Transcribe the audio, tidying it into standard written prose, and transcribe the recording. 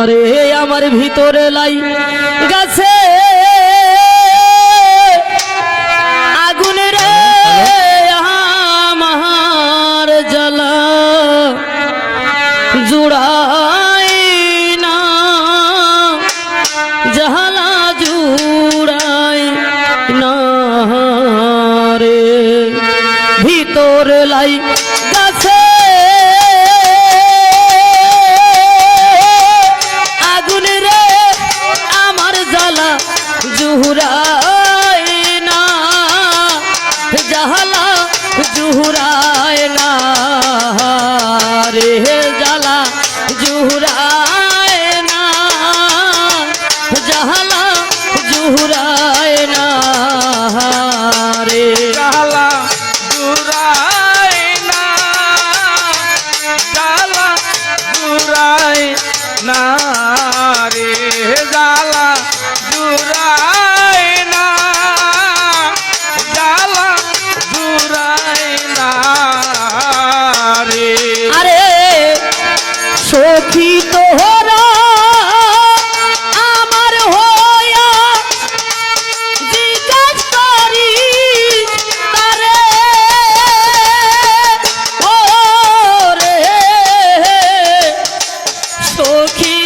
রে আমার ভিতরে লাই গাছে আগুন রে আমার জ্বালা জুড়াই না জ্বালা জুড়াই না রে ভিতরে লাই গাছে আগুন রে আমার জ্বালা জুড়াই না জ্বালা জুড়াই না রে জ্বালা জুড়াই না জ্বালা জুড়াই না রে জ্বালা জুড়াই না জ্বালা জুড়াই না রে জ্বালা জুড়াই না জ্বালা জুড়াই না রে আরে সখী তোহরা আমার হইয়া জিজ্ঞাস করিস তারে ও রে সখী